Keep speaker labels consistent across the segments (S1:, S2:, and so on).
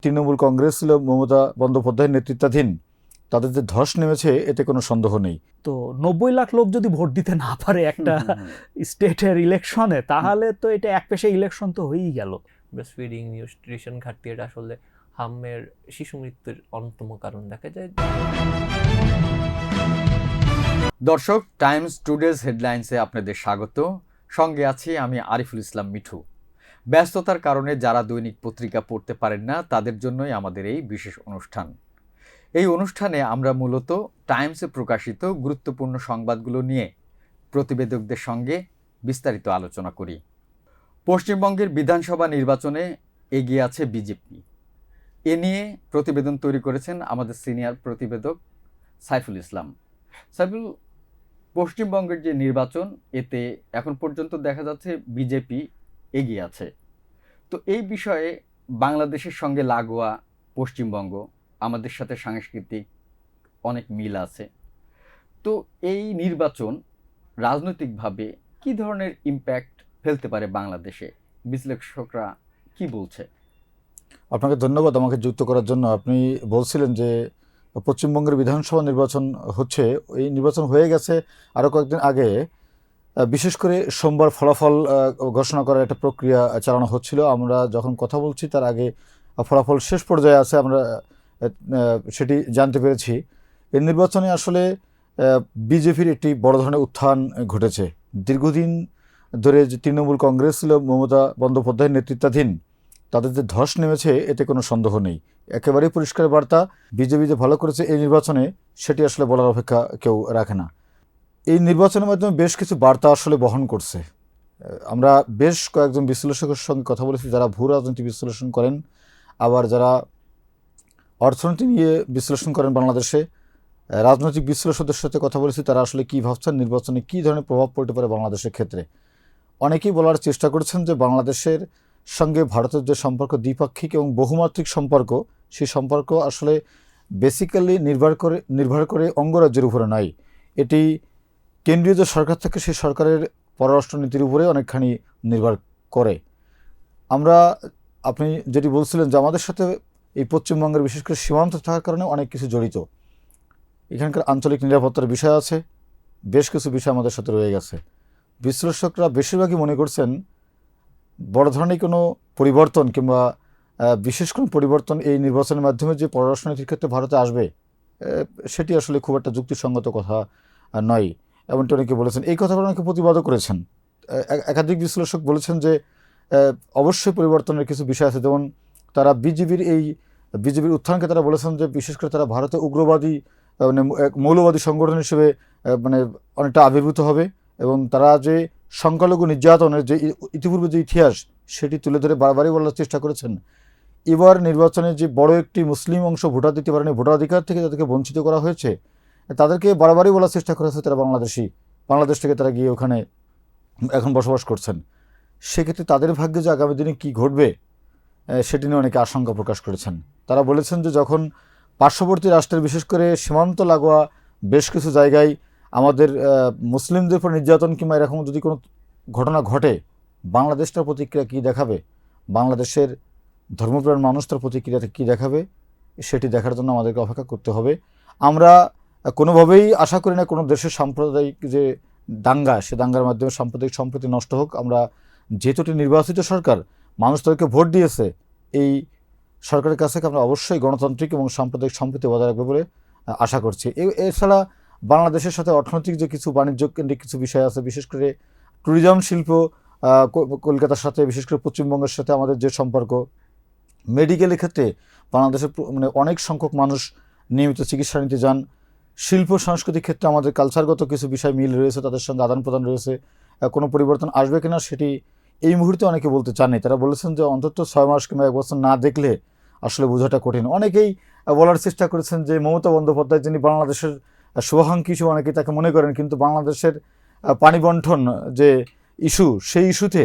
S1: তৃণমূল কংগ্রেস ছিল মমতা বন্দ্যোপাধ্যায়ের নেতৃত্বাধীন, তাদের যে ধস নেমেছে এতে কোনো সন্দেহ নেই।
S2: তো 90 লাখ লোক যদি ভোট দিতে না পারে একটা স্টেটের ইলেকশনে, তাহলে তো এটা এক পেশে ইলেকশন তো হয়েই গেল।
S3: ব্রেস্ট ফিডিং, নিউট্রিশন ঘাটতি, এটা আসলে হামের শিশু মৃত্যুর অন্যতম কারণ দেখা যায়।
S4: দর্শক, টাইমস টুডেজ হেডলাইন্সে আপনাদের স্বাগত। সঙ্গে আছি আমি আরিফুল ইসলাম মিঠু। ব্যস্ততার কারণে যারা দৈনিক পত্রিকা পড়তে পারেন না, তাদের জন্যই আমাদের এই বিশেষ অনুষ্ঠান। এই অনুষ্ঠানে আমরা মূলত টাইমসে প্রকাশিত গুরুত্বপূর্ণ সংবাদগুলো নিয়ে প্রতিবেদকদের সঙ্গে বিস্তারিত আলোচনা করি। পশ্চিমবঙ্গের বিধানসভা নির্বাচনে এগিয়ে আছে বিজেপি। এ নিয়ে প্রতিবেদন তৈরি করেছেন আমাদের সিনিয়র প্রতিবেদক সাইফুল ইসলাম। সাইফুল, পশ্চিমবঙ্গের যে নির্বাচন, এতে এখন পর্যন্ত দেখা যাচ্ছে বিজেপি এগিয়ে আছে। তো এই বিষয়ে বাংলাদেশের সঙ্গে লাগোয়া পশ্চিমবঙ্গ, আমাদের সাথে সাংস্কৃতিক অনেক মিল আছে। তো এই নির্বাচন রাজনৈতিকভাবে কি ধরনের ইম্প্যাক্ট ফেলতে পারে বাংলাদেশে, বিশ্লেষকরা কি বলছে?
S1: আপনাকে ধন্যবাদ আমাকে যুক্ত করার জন্য। আপনি বলছিলেন যে পশ্চিমবঙ্গের বিধানসভা নির্বাচন হচ্ছে, এই নির্বাচন হয়ে গেছে আরও কয়েকদিন আগে। বিশেষ করে সোমবার ফলাফল ঘোষণা করার একটা প্রক্রিয়া চালানো হচ্ছিল। আমরা যখন কথা বলছি তার আগে ফলাফল শেষ পর্যায়ে আছে, আমরা সেটি জানতে পেরেছি। এই নির্বাচনে আসলে বিজেপির একটি বড় ধরনের উত্থান ঘটেছে। দীর্ঘদিন ধরে যে তৃণমূল কংগ্রেস ছিল মমতা বন্দ্যোপাধ্যায়ের নেতৃত্বাধীন, তাদের যে ধস নেমেছে এতে কোনো সন্দেহ নেই। একেবারেই পরিষ্কার বার্তা, বিজেপি যে ভালো করেছে এই নির্বাচনে সেটি আসলে বলার অপেক্ষা কেউ রাখে না। এই নির্বাচনের মাধ্যমে বেশ কিছু বার্তা আসলে বহন করছে। আমরা বেশ কয়েকজন বিশ্লেষকের সঙ্গে কথা বলেছি যারা ভূ রাজনীতি বিশ্লেষণ করেন, আবার যারা অর্থনীতি নিয়ে বিশ্লেষণ করেন বাংলাদেশে। রাজনৈতিক বিশ্লেষকদের সাথে কথা বলেছি, তারা আসলে কী ভাবছেন নির্বাচনে কী ধরনের প্রভাব পড়তে পারে বাংলাদেশের ক্ষেত্রে। অনেকেই বলার চেষ্টা করছেন যে বাংলাদেশের সঙ্গে ভারতের যে সম্পর্ক দ্বিপাক্ষিক এবং বহুমাত্রিক সম্পর্ক, সেই সম্পর্ক আসলে বেসিক্যালি নির্ভর করে অঙ্গরাজ্যের উপরে নয়, এটি কেন্দ্রীয় যে সরকার থাকে সেই সরকারের পররাষ্ট্রনীতির উপরে অনেকখানি নির্ভর করে। আপনি যেটি বলছিলেন যে আমাদের সাথে এই পশ্চিমবঙ্গের বিশেষ করে সীমান্ত থাকার কারণে অনেক কিছু জড়িত। এখানকার আঞ্চলিক নিরাপত্তার বিষয় আছে, বেশ কিছু বিষয় আমাদের সাথে রয়ে গেছে। বিশ্লেষকরা বেশিরভাগই মনে করছেন বড় ধরনের কোনো পরিবর্তন কিংবা বিশেষ কোনো পরিবর্তন এই নির্বাচনের মাধ্যমে যে পররাষ্ট্রনীতির ক্ষেত্রে ভারতে আসবে, সেটি আসলে খুব একটা যুক্তিসঙ্গত কথা নয়, এমনটি অনেকে বলেছেন। এই কথাটা অনেকে প্রতিবাদও করেছেন। একাধিক বিশ্লেষক বলেছেন যে অবশ্যই পরিবর্তনের কিছু বিষয় আছে, যেমন তারা বিজেপির উত্থানকে তারা বলেছেন যে বিশেষ করে তারা ভারতে উগ্রবাদী মানে মৌলবাদী সংগঠন হিসেবে মানে অনেকটা আবির্ভূত হবে, এবং তারা যে সংখ্যালঘু নির্যাতনের যে ইতিপূর্বে যে ইতিহাস সেটি তুলে ধরে বারবারই বলার চেষ্টা করেছেন। এবার নির্বাচনে যে বড় একটি মুসলিম অংশ ভোটার দিতে পারেনি, ভোটাধিকার থেকে তাদেরকে বঞ্চিত করা হয়েছে, তাদেরকে বারবারই বলার চেষ্টা করেছে তারা বাংলাদেশ থেকে তারা গিয়ে ওখানে এখন বসবাস করছেন। সেক্ষেত্রে তাদের ভাগ্যে যে আগামী দিনে কী ঘটবে সেটি নিয়ে অনেকে আশঙ্কা প্রকাশ করেছেন। তারা বলেছেন যে যখন পার্শ্ববর্তী রাষ্ট্রের বিশেষ করে সীমান্ত লাগোয়া বেশ কিছু জায়গায় আমাদের মুসলিমদের উপর নির্যাতন কিংবা এরকম যদি কোনো ঘটনা ঘটে, বাংলাদেশটার প্রতিক্রিয়া কী দেখাবে, বাংলাদেশের ধর্মপ্রাণ মানুষ তার প্রতিক্রিয়াতে কী দেখাবে, সেটি দেখার জন্য আমাদেরকে অপেক্ষা করতে হবে। আমরা কোনোভাবেই আশা করি না কোনো দেশের সাম্প্রদায়িক যে দাঙ্গা, সে দাঙ্গার মাধ্যমে সাম্প্রদায়িক সম্প্রীতি নষ্ট হোক। আমরা যেহেতু এটি নির্বাচিত সরকার, মানুষ তাদেরকে ভোট দিয়েছে, এই সরকারের কাছ থেকে আমরা অবশ্যই গণতান্ত্রিক এবং সাম্প্রদায়িক সম্প্রীতি বজায় রাখবে বলে আশা করছি। এছাড়া বাংলাদেশের সাথে অর্থনৈতিক যে কিছু বাণিজ্য কেন্দ্রিক কিছু বিষয় আছে, বিশেষ করে ট্যুরিজম শিল্প, কলকাতার সাথে বিশেষ করে পশ্চিমবঙ্গের সাথে আমাদের যে সম্পর্ক, মেডিকেলের ক্ষেত্রে বাংলাদেশের মানে অনেক সংখ্যক মানুষ নিয়মিত চিকিৎসা নিতে যান। শিল্প সংস্কৃতির ক্ষেত্রে আমাদের কালচারগত কিছু বিষয় মিল রয়েছে, তাদের সঙ্গে আদান প্রদান রয়েছে। কোনো পরিবর্তন আসবে কিনা সেটি এই মুহূর্তে অনেকে বলতে চাননি। তারা বলেছেন যে অন্তত 6 মাস কিংবা 1 বছর না দেখলে আসলে বোঝাটা কঠিন। অনেকেই বলার চেষ্টা করেছেন যে মমতা বন্দ্যোপাধ্যায় যিনি বাংলাদেশের শুভাকাঙ্ক্ষী হিসেবে অনেকেই তাকে মনে করেন, কিন্তু বাংলাদেশের পানি বণ্টন যে ইস্যু, সেই ইস্যুতে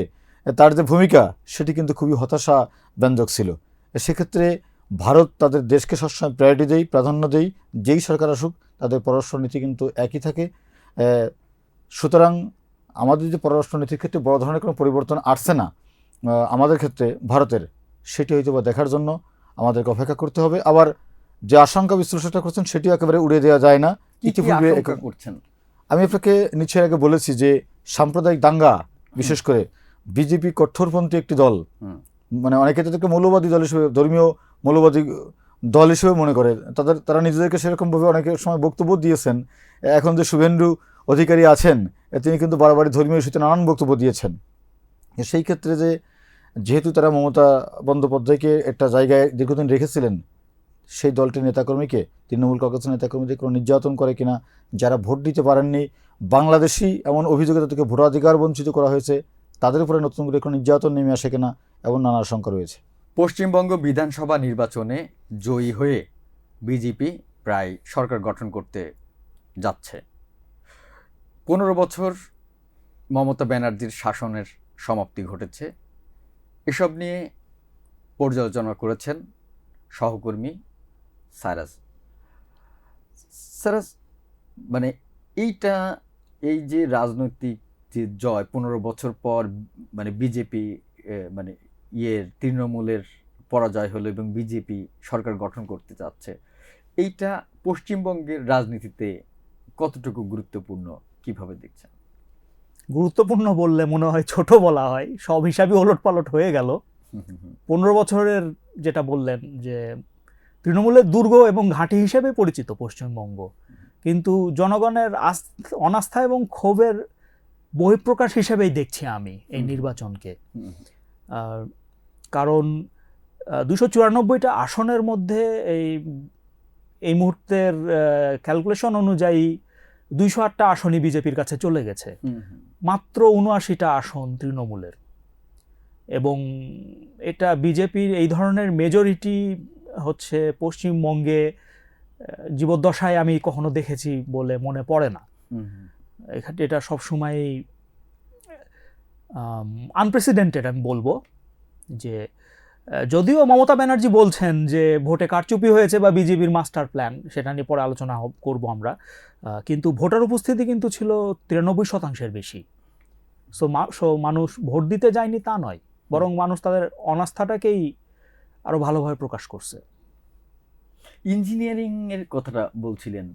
S1: তার যে ভূমিকা সেটি কিন্তু খুবই হতাশাব্যঞ্জক ছিল। সেক্ষেত্রে ভারত তাদের দেশকে সবসময় প্রাধান্য দেয়, যেই সরকার আসুক তাদের পররাষ্ট্রনীতি কিন্তু একই থাকে। সুতরাং আমাদের যে পররাষ্ট্রনীতির ক্ষেত্রে বড় ধরনের কোনো পরিবর্তন আসছে না আমাদের ক্ষেত্রে ভারতের, সেটি হয়তো বা দেখার জন্য আমাদেরকে অপেক্ষা করতে হবে। আবার যে আশঙ্কা বিশ্লেষণটা করছেন সেটিও একেবারে উড়িয়ে দেওয়া যায় না।
S4: কি
S1: ইতিপূর্বে
S4: আশঙ্কা করছেন?
S1: আমি আপনাকে নিচের আগে বলেছি যে সাম্প্রদায়িক দাঙ্গা, বিশেষ করে বিজেপি কঠোরপন্থী একটি দল, মানে অনেকে তাদেরকে মৌলবাদী দল হিসেবে, ধর্মীয় মৌলবাদী দল হিসেবে মনে করে, তারা নিজেদেরকে সেরকমভাবে অনেক সময় বক্তব্য দিয়েছেন। এখন যে শুভেন্দু অধিকারী আছেন, তিনি কিন্তু বারবারই ধর্মীয় ইস্যুতে নানান বক্তব্য দিয়েছেন। সেই ক্ষেত্রে যেহেতু তারা মমতা বন্দ্যোপাধ্যায়কে একটা জায়গায় দীর্ঘদিন রেখেছিলেন, সেই দলটির নেতাকর্মীকে, তৃণমূল কংগ্রেসের নেতাকর্মীদের কোনো নির্যাতন করে কিনা, যারা ভোট দিতে পারেননি, বাংলাদেশি এমন অভিযোগে তাদেরকে ভোটাধিকার বঞ্চিত করা হয়েছে, তাদের উপরে নতুন করে কোনো নির্যাতন নেমে আসে কিনা, এমন নানা আশঙ্কা রয়েছে।
S4: পশ্চিমবঙ্গ বিধানসভা নির্বাচনে জয়ী হয়ে বিজেপি প্রায় সরকার গঠন করতে যাচ্ছে। 15 বছর মমতা ব্যানার্জির শাসনের সমাপ্তি ঘটেছে। এসব নিয়ে পর্যালোচনা করেছেন সহকর্মী সাইরাস। সাইরাস, মানে এই যে রাজনৈতিক যে জয় 15 বছর পর, মানে বিজেপি মানে তৃণমূলের পরাজয় হলো এবং বিজেপি সরকার গঠন করতে চাচ্ছে, এইটা পশ্চিমবঙ্গের রাজনীতিতে কতটুকু গুরুত্বপূর্ণ, কিভাবে দেখছেন?
S2: গুরুত্বপূর্ণ বললে মনে হয় ছোট বলা হয়, সব হিসাবই ওলটপালট হয়ে গেল। 15 বছরের যেটা বললেন যে তৃণমূলের দুর্গ এবং ঘাঁটি হিসেবে পরিচিত পশ্চিমবঙ্গ, কিন্তু জনগণের অনাস্থা এবং ক্ষোভের বহিঃপ্রকাশ হিসেবেই দেখছি আমি এই নির্বাচনকে। কারণ 294টা আসনের মধ্যে এই মুহূর্তের ক্যালকুলেশন অনুযায়ী 208টা আসনই বিজেপির কাছে চলে গেছে, মাত্র 79টা আসন তৃণমূলের। এবং এটা বিজেপির এই ধরনের মেজরিটি হচ্ছে পশ্চিমবঙ্গে জীবদ্দশায় আমি কখনো দেখেছি বলে মনে পড়ে না। এখানে এটা সবসময় আনপ্রেসিডেন্টেড আমি বলবো। যে যদিও মমতা ব্যানার্জি বলছেন যে ভোটে কারচুপি হয়েছে বা বিজেপির মাস্টার প্ল্যান, সেটা নিয়ে পরে আলোচনা করব আমরা, কিন্তু ভোটার উপস্থিতি কিন্তু ছিল 93% বেশি। সো মানুষ ভোট দিতে যায়নি তা নয়, বরং মানুষ তাদের অনাস্থাটাকেই আরো ভালোভাবে প্রকাশ করছে।
S4: ইঞ্জিনিয়ারিং এর কথাটা বলছিলেন,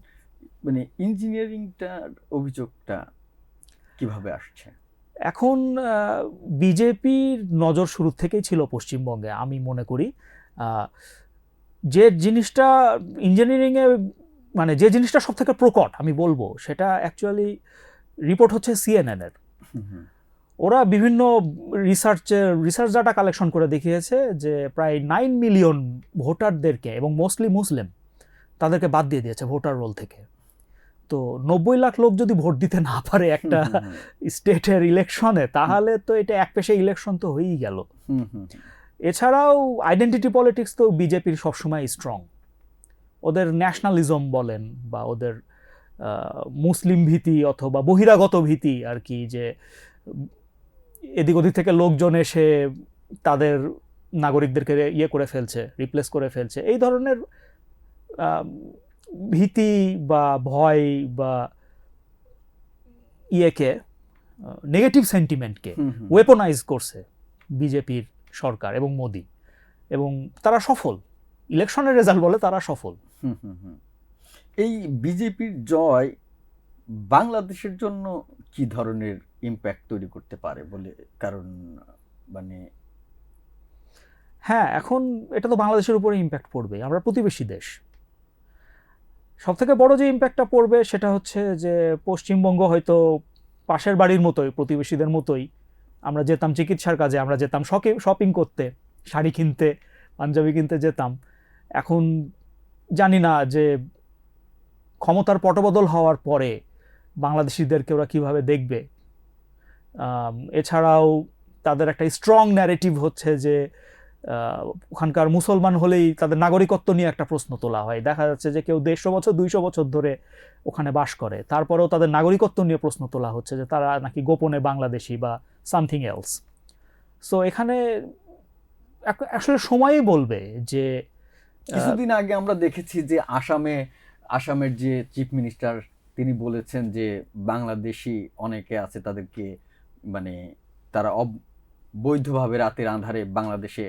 S4: মানে ইঞ্জিনিয়ারিংটার অভিযোগটা কিভাবে আসছে?
S2: এখন বিজেপির নজর শুরু থেকেই ছিল পশ্চিমবঙ্গে, আমি মনে করি। যে জিনিসটা ইঞ্জিনিয়ারিংয়ে, মানে যে জিনিসটা সব থেকে প্রকট আমি বলবো, সেটা অ্যাকচুয়ালি রিপোর্ট হচ্ছে CNN এর। ওরা বিভিন্ন রিসার্চ ডাটা কালেকশন করে দেখিয়েছে যে প্রায় 9 মিলিয়ন ভোটারদেরকে, এবং মোস্টলি মুসলিম, তাদেরকে বাদ দিয়ে দিয়েছে ভোটার রোল থেকে। তো 90 লাখ লোক যদি ভোট দিতে না পারে একটা স্টেটের ইলেকশনে, তাহলে তো এটা একপেশে ইলেকশন তো হয়েই গেল। এছাড়াও আইডেন্টিটি পলিটিক্স তো বিজেপির সবসময় স্ট্রং। ওদের ন্যাশনালিজম বলেন বা ওদের মুসলিম ভীতি অথবা বহিরাগত ভীতি আর কি, যে এদিক ওদিক থেকে লোকজন এসে তাদের নাগরিকদেরকে করে ফেলছে, রিপ্লেস করে ফেলছে, এই ধরনের ভীতি বা ভয় বা নেগেটিভ সেন্টিমেন্টকে ওয়েপনাইজ করছে বিজেপির সরকার এবং মোদি, এবং তারা সফল। ইলেকশনের রেজাল্ট বলে তারা সফল।
S4: এই বিজেপির জয় বাংলাদেশের জন্য কি ধরনের ইম্প্যাক্ট তৈরি করতে পারে বলে, কারণ মানে
S2: হ্যাঁ, এখন এটা তো বাংলাদেশের উপরে ইম্প্যাক্ট পড়বে, আমরা প্রতিবেশী দেশ। সব থেকে বড় যে ইম্প্যাক্টটা পড়বে সেটা হচ্ছে যে পশ্চিমবঙ্গ হয়তো পাশের বাড়ির মতোই, প্রতিবেশীদের মতোই আমরা যেতাম চিকিৎসার কাজে, আমরা যেতাম শপিং করতে, শাড়ি কিনতে, পাঞ্জাবি কিনতে যেতাম। এখন জানি না যে ক্ষমতার পটবদল হওয়ার পরে বাংলাদেশিদেরকে ওরা কীভাবে দেখবে। এছাড়াও তাদের একটা স্ট্রং ন্যারেটিভ হচ্ছে যে ওখানকার মুসলমান হলেই তাদের নাগরিকত্ব নিয়ে একটা প্রশ্ন তোলা হয়। দেখা যাচ্ছে যে কেউ 150 বছর 200 বছর ধরে ওখানে বাস করে, তারপরেও তাদের নাগরিকত্ব নিয়ে প্রশ্ন তোলা হচ্ছে যে তারা নাকি গোপনে বাংলাদেশি বা সামথিং এলস। সো এখানে আসলে সময়ই বলবে যে
S4: কিছুদিন আগে আমরা দেখেছি যে আসামের যে চিফ মিনিস্টার, তিনি বলেছেন যে বাংলাদেশি অনেকে আছে, তাদেরকে মানে তারা বৈধভাবে রাতের আঁধারে বাংলাদেশে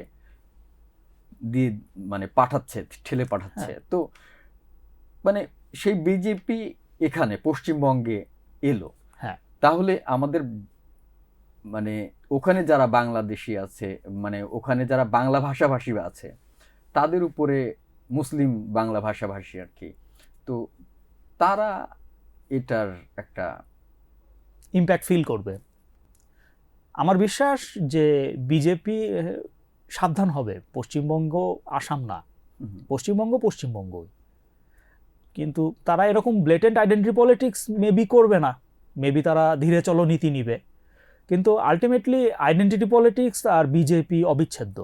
S4: দিয়ে মানে পাঠাচ্ছে, ঠেলে পাঠাচ্ছে। তো মানে সেই বিজেপি এখানে পশ্চিমবঙ্গে এলো,
S2: হ্যাঁ।
S4: তাহলে আমাদের মানে ওখানে যারা বাংলাদেশি আছে, মানে ওখানে যারা বাংলা ভাষাভাষী আছে, তাদের উপরে মুসলিম বাংলা ভাষাভাষী আর কি, তো তারা এটার একটা
S2: ইম্প্যাক্ট ফিল করবে। আমার বিশ্বাস যে বিজেপি সাবধান হবে, পশ্চিমবঙ্গ আসাম না, পশ্চিমবঙ্গ পশ্চিমবঙ্গই। কিন্তু তারা এরকম ব্লেটেন্ট আইডেন্টিটি পলিটিক্স মেবি করবে না, মেবি তারা ধীরে চলো নীতি নিবে, কিন্তু আলটিমেটলি আইডেন্টিটি পলিটিক্স আর বিজেপি অবিচ্ছেদ্য,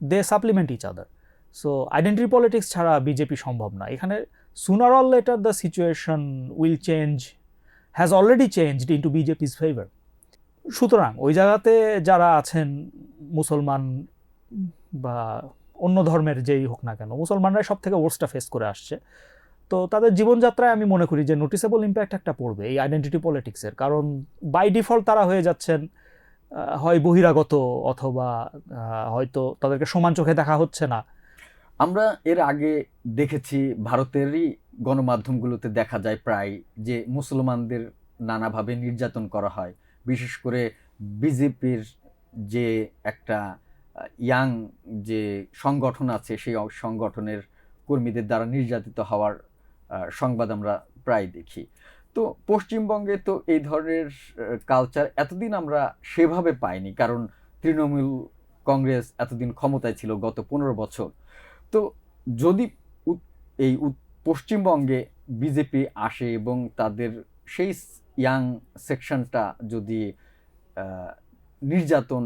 S2: they supplement each other. So identity politics ছাড়া বিজেপি সম্ভব না এখানে। Sooner or later the situation will change, has already changed into BJP's favour. সুতরাং ওই জায়গাতে যারা আছেন মুসলমান বা অন্য ধর্মের যেই হোক না কেন, মুসলমানরাই সব থেকে ওর্সটা ফেস করে আসছে। তো তাদের জীবনযাত্রায় আমি মনে করি যে নোটিসেবল ইম্প্যাক্ট একটা পড়বে এই আইডেন্টিটি পলিটিক্সের, কারণ বাই ডিফল্ট তারা হয়ে যাচ্ছেন হয় বহিরাগত, অথবা হয়তো তাদেরকে সমান চোখে দেখা হচ্ছে না।
S4: আমরা এর আগে দেখেছি ভারতেরই গণমাধ্যমগুলোতে দেখা যায় প্রায় যে মুসলমানদের নানাভাবে নির্যাতন করা হয়, বিশেষ করে বিজেপির যে একটা ইয়াং যে সংগঠন আছে সেই সংগঠনের কর্মীদের দ্বারা নির্যাতিত হওয়ার সংবাদ আমরা প্রায় দেখি। তো পশ্চিমবঙ্গে তো এই ধরনের কালচার এতদিন আমরা সেভাবে পাইনি, কারণ তৃণমূল কংগ্রেস এতদিন ক্ষমতায় ছিল গত 15 বছর। তো যদি এই পশ্চিমবঙ্গে বিজেপি আসে এবং তাদের সেই ইয়াং সেকশনটা যদি নির্যাতন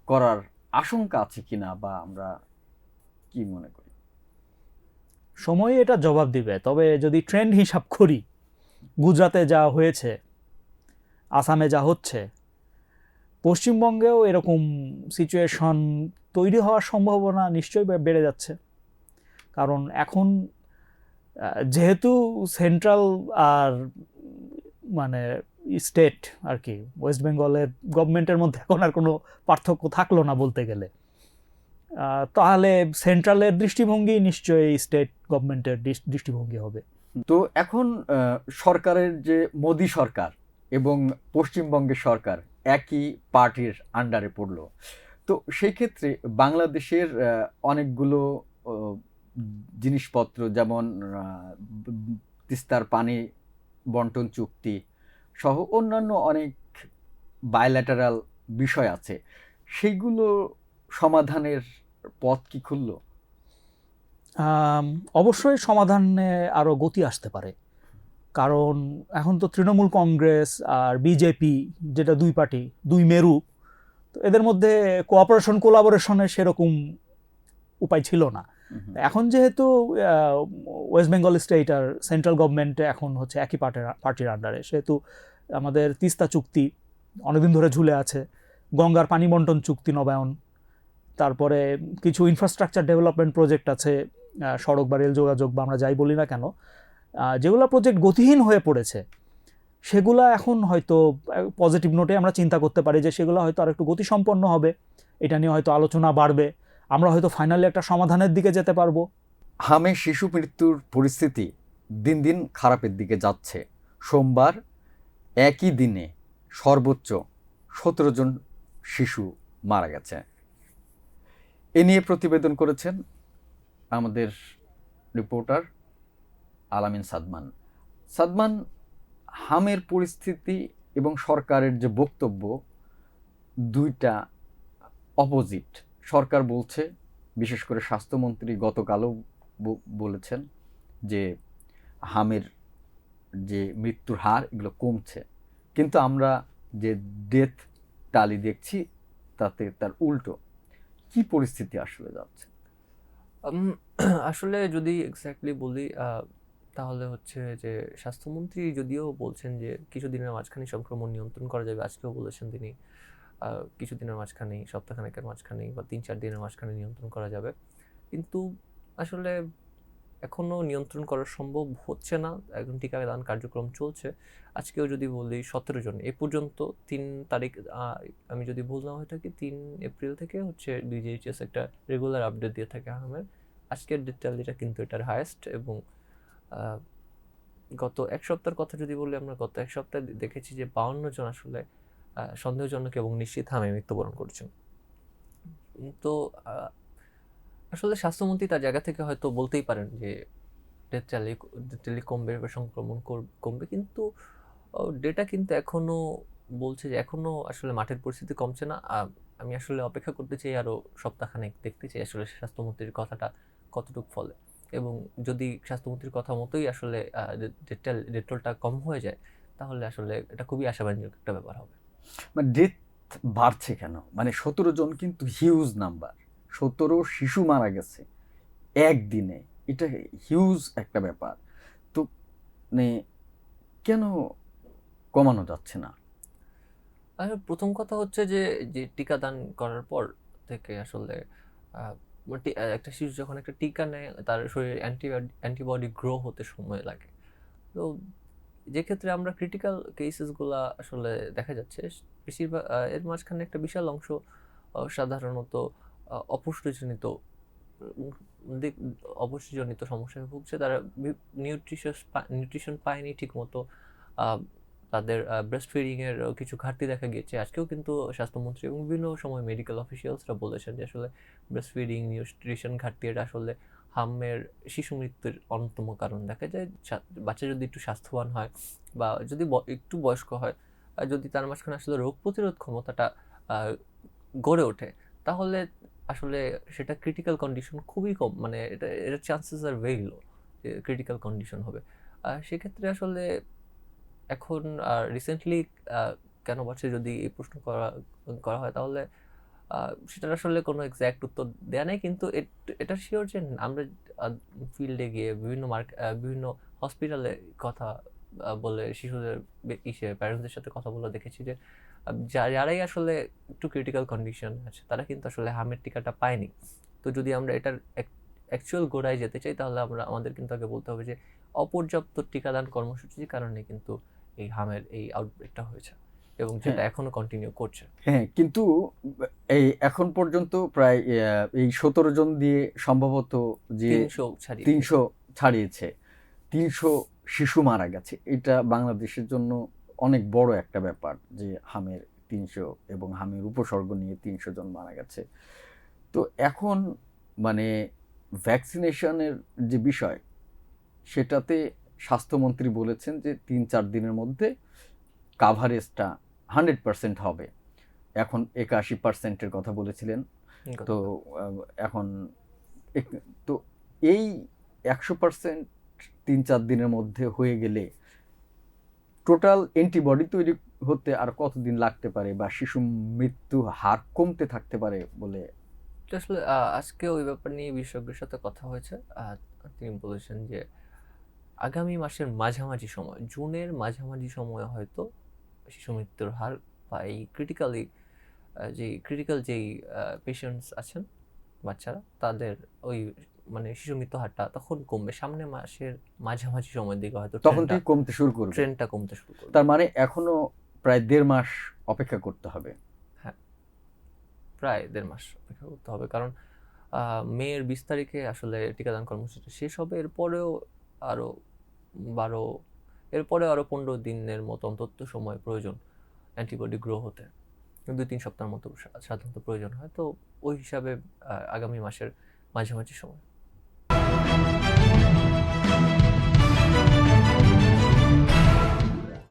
S4: করার আশঙ্কা আছে কিনা, বা আমরা কি মনে করি?
S2: সময় এটা জবাব দিবে। তবে যদি ট্রেন্ড হিসাব করি, গুজরাটে যা হয়েছে, আসামে যা হচ্ছে, পশ্চিমবঙ্গেও এরকম সিচুয়েশন তৈরি হওয়ার সম্ভাবনা নিশ্চয়ই বেড়ে যাচ্ছে। কারণ এখন যেহেতু সেন্ট্রাল আর মানে স্টেট আর কি, ওয়েস্ট বেঙ্গলের গভর্নমেন্টের মধ্যে এখন আর কোনো পার্থক্য থাকলো না বলতে গেলে, তাহলে সেন্ট্রালের দৃষ্টিভঙ্গি নিশ্চয়ই স্টেট গভর্নমেন্টের দৃষ্টিভঙ্গি হবে।
S4: তো এখন সরকারের যে মোদি সরকার এবং পশ্চিমবঙ্গের সরকার একই পার্টির আন্ডারে পড়লো, তো সেই ক্ষেত্রে বাংলাদেশের অনেকগুলো জিনিসপত্র, যেমন তিস্তার পানি বন্টন চুক্তি সহ অন্যান্য অনেক বায়োল্যাটারাল বিষয় আছে, সেইগুলো সমাধানের পথ কি খুললো?
S2: অবশ্যই সমাধানে আরও গতি আসতে পারে, কারণ এখন তো তৃণমূল কংগ্রেস আর বিজেপি, যেটা দুই পার্টি, দুই মেরু, তো এদের মধ্যে কোঅপারেশন কোলাবোরেশনের সেরকম উপায় ছিল না। এখন যেহেতু ওয়েস্ট বেঙ্গল স্টেট আর সেন্ট্রাল গভর্নমেন্ট এখন হচ্ছে একই পার্টির আন্ডারে, সেহেতু আমাদের তিস্তা চুক্তি অনেকদিন ধরে ঝুলে আছে, গঙ্গার পানি বন্টন চুক্তি নবায়ন, তারপরে কিছু ইনফ্রাস্ট্রাকচার ডেভেলপমেন্ট প্রজেক্ট আছে, সড়ক বা রেল যোগাযোগ বা আমরা যাই বলি না কেন, যেগুলো প্রজেক্ট গতিহীন হয়ে পড়েছে, সেগুলো এখন হয়তো পজিটিভ নোটে আমরা চিন্তা করতে পারি যে সেগুলো হয়তো আর একটু গতিসম্পন্ন হবে, এটা নিয়ে হয়তো আলোচনা বাড়বে, আমরা হয়তো ফাইনালি একটা সমাধানের দিকে যেতে পারবো।
S4: হামে শিশু মৃত্যুর পরিস্থিতি দিন দিন খারাপের দিকে যাচ্ছে। সোমবার একই দিনে সর্বোচ্চ 17 জন শিশু মারা গেছে। এ নিয়ে প্রতিবেদন করেছেন আমাদের রিপোর্টার আলামিন সাদমান। সাদমান, হামের পরিস্থিতি এবং সরকারের যে বক্তব্য, দুইটা অপোজিট। সরকার বলছে, বিশেষ করে স্বাস্থ্যমন্ত্রী গতকালও বলেছেন যে হামের যে মৃত্যুর হার এগুলো কমছে, কিন্তু আমরা যে ডেথ টালি দেখছি তাতে তার উল্টো। কি পরিস্থিতি আসলে যাচ্ছে?
S3: আসলে যদি এক্স্যাক্টলি বলি তাহলে হচ্ছে যে স্বাস্থ্যমন্ত্রী যদিও বলছেন যে কিছুদিনের মাঝখানে সংক্রমণ নিয়ন্ত্রণ করা যাবে, আজকেও বলেছেন তিনি কিছুদিনের মাঝখানেই, সপ্তাহখানেকের মাঝখানেই বা 3-4 দিনের মাঝখানে নিয়ন্ত্রণ করা যাবে, কিন্তু আসলে এখনো নিয়ন্ত্রণ করা সম্ভব হচ্ছে না, এখন টিকাদান কার্যক্রম চলছে। আজকেও যদি বলি 17 জন এ পর্যন্ত 3 তারিখ, আমি যদি ভুল না হয়ে থাকি 3 এপ্রিল থেকে হচ্ছে ডিজিএইচএস একটা রেগুলার আপডেট দিয়ে থাকে আহমের। আজকের ডিটেলটা কিন্তু এটার হায়েস্ট, এবং আহ, গত এক সপ্তাহের কথা যদি বলি, আমরা গত এক সপ্তাহে দেখেছি যে 52 জন আসলে সন্দেহজনক এবং নিশ্চিত হামে মৃত্যুবরণ করছেন। তো আসলে স্বাস্থ্যমন্ত্রী তার জায়গা থেকে হয়তো বলতেই পারেন যে ডেথ ট্যালি কমবে বা সংক্রমণ কমবে, কিন্তু ডেটা কিন্তু এখনো বলছে যে এখনো আসলে মাঠের পরিস্থিতি কমছে না। আমি আসলে অপেক্ষা করতে চাই আরো সপ্তাহখানেক, দেখতে চাই আসলে স্বাস্থ্যমন্ত্রীর কথাটা কতটুকু ফলে, এবং যদি স্বাস্থ্যমন্ত্রীর কথা মতোই আসলে ডেটটা কম হয়ে যায়, তাহলে আসলে এটা খুবই আশাবাঞ্জক একটা ব্যাপার হবে।
S4: মানে ডেথ বাড়ছে কেন? মানে 17 জন কিন্তু হিউজ নাম্বার, 17 শিশু মারা গেছে একদিনে, এটা হিউজ একটা ব্যাপার। তো মানে কেন কমানো যাচ্ছে না?
S3: আর প্রথম কথা হচ্ছে যে যে টিকাদান করার পর থেকে আসলে একটা শিশু যখন একটা টিকা নেয়, তার শরীরে অ্যান্টিবডি গ্রো হতে সময় লাগে। তো যে ক্ষেত্রে আমরা ক্রিটিক্যাল কেসেসগুলা আসলে দেখা যাচ্ছে, বেশিরভাগ এর মাঝখানে একটা বিশাল অংশ সাধারণত অপুষ্টিজনিত উম, অপুষ্টিজনিত সমস্যায় ভুগছে। তারা নিউট্রিশন পায়নি ঠিক মতো, তাদের ব্রেস্ট ফিডিং এর কিছু ঘাটতি দেখা গিয়েছে। আজকেও কিন্তু স্বাস্থ্যমন্ত্রী এবং বিভিন্ন সময় মেডিকেল অফিসিয়ালসরা বলেছেন যে আসলে ব্রেস্ট ফিডিং, নিউট্রিশন ঘাটতি এটা আসলে হামের শিশু মৃত্যুর অন্যতম কারণ। দেখা যায় বাচ্চা যদি একটু স্বাস্থ্যবান হয় বা যদি একটু বয়স্ক হয়, আর যদি তার মাঝখানে আসলে রোগ প্রতিরোধ ক্ষমতাটা আহ, গড়ে ওঠে, তাহলে আসলে সেটা ক্রিটিক্যাল কন্ডিশন খুবই কম, মানে এটার চান্সেস আর ভেরি লো যে ক্রিটিক্যাল কন্ডিশন হবে। সেক্ষেত্রে আসলে এখন রিসেন্টলি কেন বাড়ছে যদি এই প্রশ্ন করা করা হয়, তাহলে সেটার আসলে কোনো এক্স্যাক্ট উত্তর দেয়া নেই, কিন্তু এটা শিওর যে আমরা ফিল্ডে গিয়ে বিভিন্ন হসপিটালে কথা বলে শিশুদের প্যারেন্টসদের সাথে কথা বলে দেখেছি যে যারাই আসলে একটু ক্রিটিক্যাল কন্ডিশন আছে, তারা কিন্তু আসলে হামের টিকাটা পায়নি। তো যদি আমরা এটার অ্যাকচুয়াল গোড়ায় যেতে চাই, তাহলে আমাদের কিন্তু আগে বলতে হবে যে অপর্যাপ্ত টিকাদান কর্মসূচির কারণে কিন্তু এই হামের এই আউটব্রেকটা হয়েছে, এবং যেটা এখনো কন্টিনিউ করছে।
S4: হ্যাঁ, কিন্তু এই এখন পর্যন্ত প্রায় এই 17 জন দিয়ে সম্ভবত যে
S3: 300 ছাড়িয়ে
S4: 300 ছাড়িয়েছে, 300 শিশু মারা গেছে। এটা বাংলাদেশের জন্য অনেক বড় একটা ব্যাপার যে হামের 300 এবং হামের উপসর্গ নিয়ে 300 জন মারা গেছে। তো এখন মানে ভ্যাকসিনেশনের যে বিষয়, সেটাতে স্বাস্থ্যমন্ত্রী বলেছেন যে 3-4 দিনের মধ্যে কাভারেজটা 100% হবে। এখন 81%-এর কথা বলেছিলেন। তো এখন তো এই 100% 3-4 দিনের মধ্যে হয়ে গেলে টোটাল অ্যান্টিবডি তৈরি হতে আর কতদিন লাগতে পারে, বা শিশু মৃত্যু হার কমতে থাকতে পারে বলে?
S3: তো আসলে আজকে ওই ব্যাপার নিয়ে বিশেষজ্ঞের সাথে কথা হয়েছে। তিনি বলেছেন যে আগামী মাসের মাঝামাঝি সময়, জুনের মাঝামাঝি সময়ে হয়তো শিশু মৃত্যুর হার বা এই ক্রিটিক্যাল যেই পেশেন্টস আছেন, বাচ্চারা, তাদের ওই মানে শিশু মৃত্যু হারটা তখন কমবে। সামনে মাসের মাঝামাঝি সময়ের দিকে হয়তো
S4: তখন থেকে কমতে শুরু করবে।
S3: ট্রেন্ডটা কমতে শুরু করবে।
S4: তার মানে এখনো প্রায় 1.5 মাস অপেক্ষা করতে হবে।
S3: হ্যাঁ, প্রায় 1.5 মাস অপেক্ষা করতে হবে, কারণ মেয়ের 20 তারিখে আসলে টিকাদান কর্মসূচি শেষ হবে। আরো 12 এরপরে আরো 15 দিনের মতো অন্তত সময় প্রয়োজন অ্যান্টিবডি গ্রো হতে। 2-3 সপ্তাহের মতো সাধারণত প্রয়োজন হয়। তো ওই হিসাবে আগামী মাসের মাঝামাঝি সময়।